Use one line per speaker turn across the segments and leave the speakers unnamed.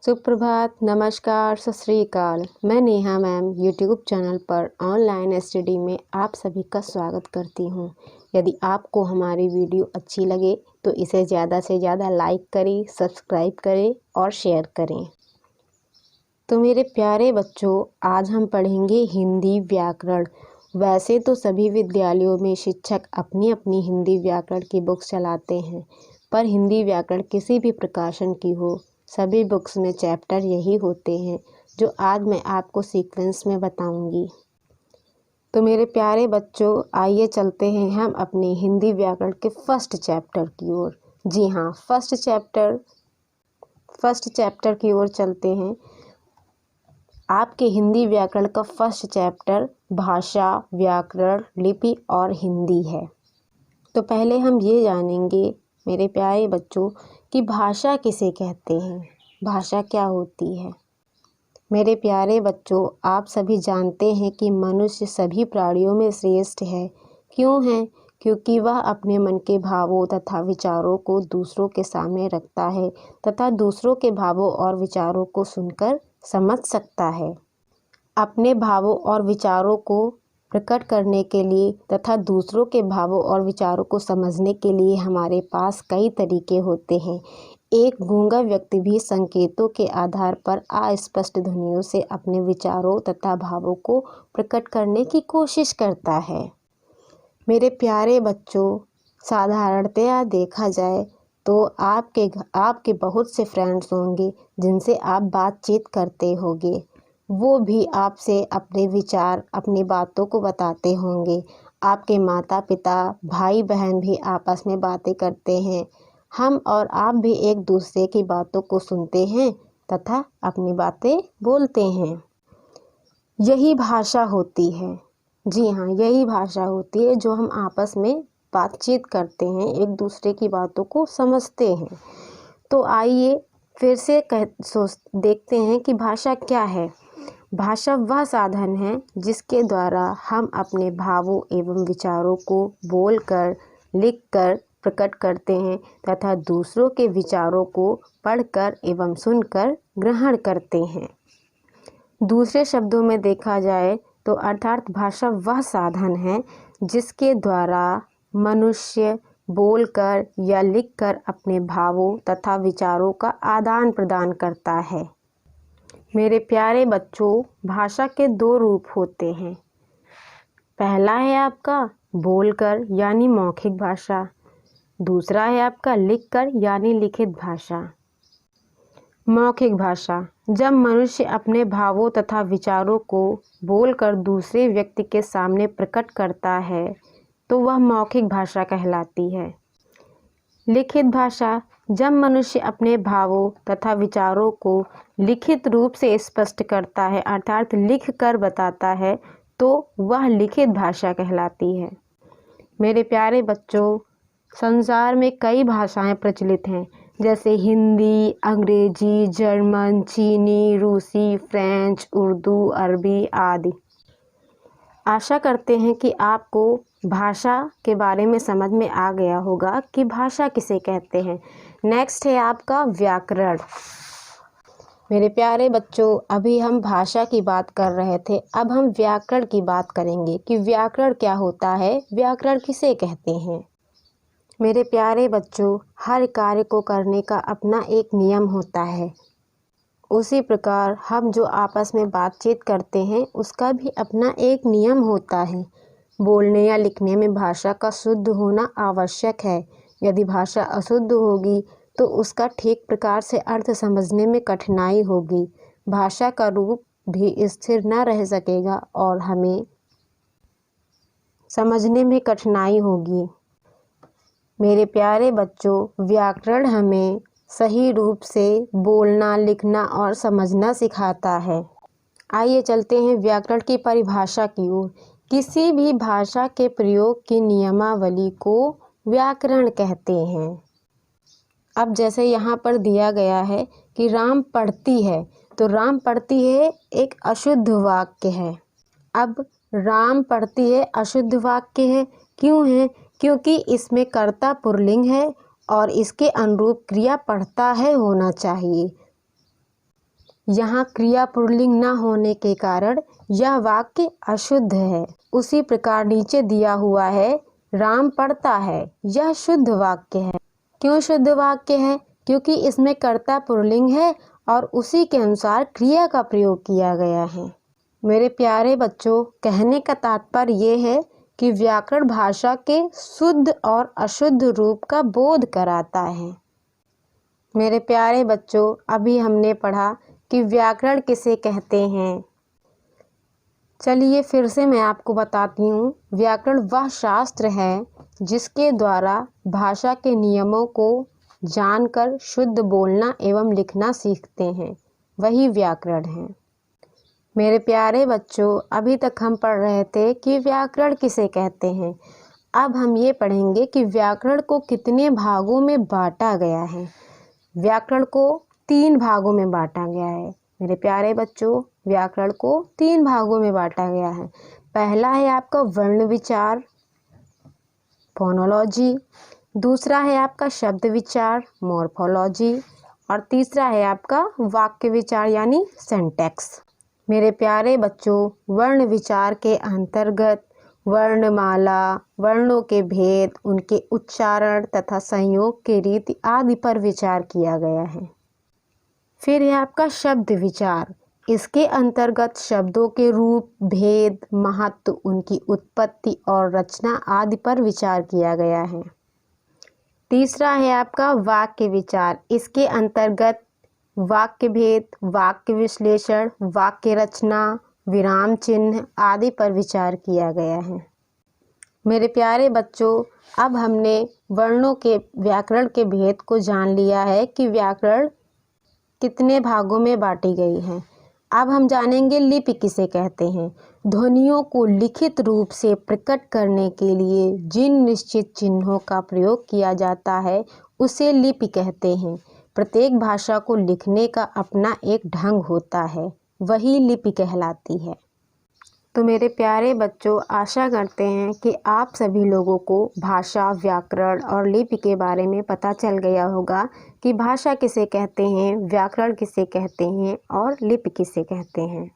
सुप्रभात, नमस्कार, सत श्री अकाल। मैं नेहा मैम यूट्यूब चैनल पर ऑनलाइन स्टडी में आप सभी का स्वागत करती हूँ। यदि आपको हमारी वीडियो अच्छी लगे तो इसे ज़्यादा से ज़्यादा लाइक करें, सब्सक्राइब करें और शेयर करें। तो मेरे प्यारे बच्चों, आज हम पढ़ेंगे हिंदी व्याकरण। वैसे तो सभी विद्यालयों में शिक्षक अपनी अपनी हिंदी व्याकरण की बुक्स चलाते हैं, पर हिंदी व्याकरण किसी भी प्रकाशन की हो, सभी बुक्स में चैप्टर यही होते हैं जो आज मैं आपको सीक्वेंस में बताऊंगी। तो मेरे प्यारे बच्चों, आइए चलते हैं हम अपने हिंदी व्याकरण के फर्स्ट चैप्टर की ओर। जी हाँ, फर्स्ट चैप्टर की ओर चलते हैं। आपके हिंदी व्याकरण का फर्स्ट चैप्टर भाषा, व्याकरण, लिपि और हिंदी है। तो पहले हम ये जानेंगे मेरे प्यारे बच्चों कि भाषा किसे कहते हैं, भाषा क्या होती है। मेरे प्यारे बच्चों, आप सभी जानते हैं कि मनुष्य सभी प्राणियों में श्रेष्ठ है। क्यों है? क्योंकि वह अपने मन के भावों तथा विचारों को दूसरों के सामने रखता है तथा दूसरों के भावों और विचारों को सुनकर समझ सकता है। अपने भावों और विचारों को प्रकट करने के लिए तथा दूसरों के भावों और विचारों को समझने के लिए हमारे पास कई तरीके होते हैं। एक गूंगा व्यक्ति भी संकेतों के आधार पर अस्पष्ट ध्वनियों से अपने विचारों तथा भावों को प्रकट करने की कोशिश करता है। मेरे प्यारे बच्चों, साधारणतया देखा जाए तो आपके बहुत से फ्रेंड्स होंगे जिनसे आप बातचीत करते होंगे। वो भी आपसे अपने विचार, अपनी बातों को बताते होंगे। आपके माता पिता, भाई बहन भी आपस में बातें करते हैं। हम और आप भी एक दूसरे की बातों को सुनते हैं तथा अपनी बातें बोलते हैं। यही भाषा होती है। जी हाँ, यही भाषा होती है जो हम आपस में बातचीत करते हैं, एक दूसरे की बातों को समझते हैं। तो आइए फिर से देखते हैं कि भाषा क्या है। भाषा वह साधन है जिसके द्वारा हम अपने भावों एवं विचारों को बोलकर, लिखकर प्रकट करते हैं तथा दूसरों के विचारों को पढ़कर एवं सुनकर ग्रहण करते हैं। दूसरे शब्दों में देखा जाए तो अर्थात भाषा वह साधन है जिसके द्वारा मनुष्य बोलकर या लिखकर अपने भावों तथा विचारों का आदान प्रदान करता है। मेरे प्यारे बच्चों, भाषा के दो रूप होते हैं। पहला है आपका बोलकर यानी मौखिक भाषा, दूसरा है आपका लिखकर यानी लिखित भाषा। मौखिक भाषा, जब मनुष्य अपने भावों तथा विचारों को बोलकर दूसरे व्यक्ति के सामने प्रकट करता है तो वह मौखिक भाषा कहलाती है। लिखित भाषा, जब मनुष्य अपने भावों तथा विचारों को लिखित रूप से स्पष्ट करता है अर्थात लिख कर बताता है तो वह लिखित भाषा कहलाती है। मेरे प्यारे बच्चों, संसार में कई भाषाएं प्रचलित हैं जैसे हिंदी, अंग्रेजी, जर्मन, चीनी, रूसी, फ्रेंच, उर्दू, अरबी आदि। आशा करते हैं कि आपको भाषा के बारे में समझ में आ गया होगा कि भाषा किसे कहते हैं। नेक्स्ट है आपका व्याकरण। मेरे प्यारे बच्चों, अभी हम भाषा की बात कर रहे थे, अब हम व्याकरण की बात करेंगे कि व्याकरण क्या होता है, व्याकरण किसे कहते हैं। मेरे प्यारे बच्चों, हर कार्य को करने का अपना एक नियम होता है। उसी प्रकार हम जो आपस में बातचीत करते हैं उसका भी अपना एक नियम होता है। बोलने या लिखने में भाषा का शुद्ध होना आवश्यक है। यदि भाषा अशुद्ध होगी तो उसका ठीक प्रकार से अर्थ समझने में कठिनाई होगी। भाषा का रूप भी स्थिर न रह सकेगा और हमें समझने में कठिनाई होगी। मेरे प्यारे बच्चों, व्याकरण हमें सही रूप से बोलना, लिखना और समझना सिखाता है। आइए चलते हैं व्याकरण की परिभाषा की ओर। किसी भी भाषा के प्रयोग की नियमावली को व्याकरण कहते हैं। अब जैसे यहाँ पर दिया गया है कि राम पढ़ती है, तो राम पढ़ती है एक अशुद्ध वाक्य है। अब राम पढ़ती है अशुद्ध वाक्य है, क्यों है? क्योंकि इसमें कर्ता पुल्लिंग है और इसके अनुरूप क्रिया पढ़ता है होना चाहिए। यहाँ क्रिया पुल्लिंग न होने के कारण यह वाक्य अशुद्ध है। उसी प्रकार नीचे दिया हुआ है राम पढ़ता है, यह शुद्ध वाक्य है। क्यों शुद्ध वाक्य है? क्योंकि इसमें कर्ता पुल्लिंग है और उसी के अनुसार क्रिया का प्रयोग किया गया है। मेरे प्यारे बच्चों, कहने का तात्पर्य ये है कि व्याकरण भाषा के शुद्ध और अशुद्ध रूप का बोध कराता है। मेरे प्यारे बच्चों, अभी हमने पढ़ा कि व्याकरण किसे कहते हैं। चलिए फिर से मैं आपको बताती हूँ। व्याकरण वह शास्त्र है जिसके द्वारा भाषा के नियमों को जानकर शुद्ध बोलना एवं लिखना सीखते हैं, वही व्याकरण है। मेरे प्यारे बच्चों, अभी तक हम पढ़ रहे थे कि व्याकरण किसे कहते हैं। अब हम ये पढ़ेंगे कि व्याकरण को कितने भागों में बांटा गया है। व्याकरण को 3 भागों में बांटा गया है। मेरे प्यारे बच्चों, व्याकरण को 3 भागों में बांटा गया है। पहला है आपका वर्ण विचार, फोनोलॉजी। दूसरा है आपका शब्द विचार, मॉर्फोलॉजी। और तीसरा है आपका वाक्य विचार यानी सिंटैक्स। मेरे प्यारे बच्चों, वर्ण विचार के अंतर्गत वर्णमाला, वर्णों के भेद, उनके उच्चारण तथा संयोग की रीति आदि पर विचार किया गया है। फिर है आपका शब्द विचार। इसके अंतर्गत शब्दों के रूप, भेद, महत्व, उनकी उत्पत्ति और रचना आदि पर विचार किया गया है। तीसरा है आपका वाक्य विचार। इसके अंतर्गत वाक्य भेद, वाक्य विश्लेषण, वाक्य रचना, विराम चिन्ह आदि पर विचार किया गया है। मेरे प्यारे बच्चों, अब हमने वर्णों के व्याकरण के भेद को जान लिया है कि व्याकरण कितने भागों में बांटी गई है। अब हम जानेंगे लिपि किसे कहते हैं। ध्वनियों को लिखित रूप से प्रकट करने के लिए जिन निश्चित चिन्हों का प्रयोग किया जाता है उसे लिपि कहते हैं। प्रत्येक भाषा को लिखने का अपना एक ढंग होता है, वही लिपि कहलाती है। तो मेरे प्यारे बच्चों, आशा करते हैं कि आप सभी लोगों को भाषा, व्याकरण और लिपि के बारे में पता चल गया होगा कि भाषा किसे कहते हैं, व्याकरण किसे कहते हैं और लिपि किसे कहते हैं।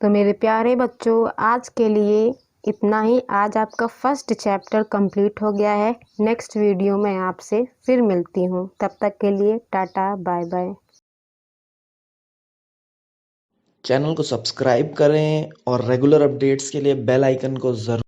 तो मेरे प्यारे बच्चों, आज के लिए इतना ही। आज आपका फर्स्ट चैप्टर कंप्लीट हो गया है। नेक्स्ट वीडियो में आपसे फिर मिलती हूँ। तब तक के लिए टाटा, बाय बाय।
चैनल को सब्सक्राइब करें और रेगुलर अपडेट्स के लिए बेल आइकन को ज़रूर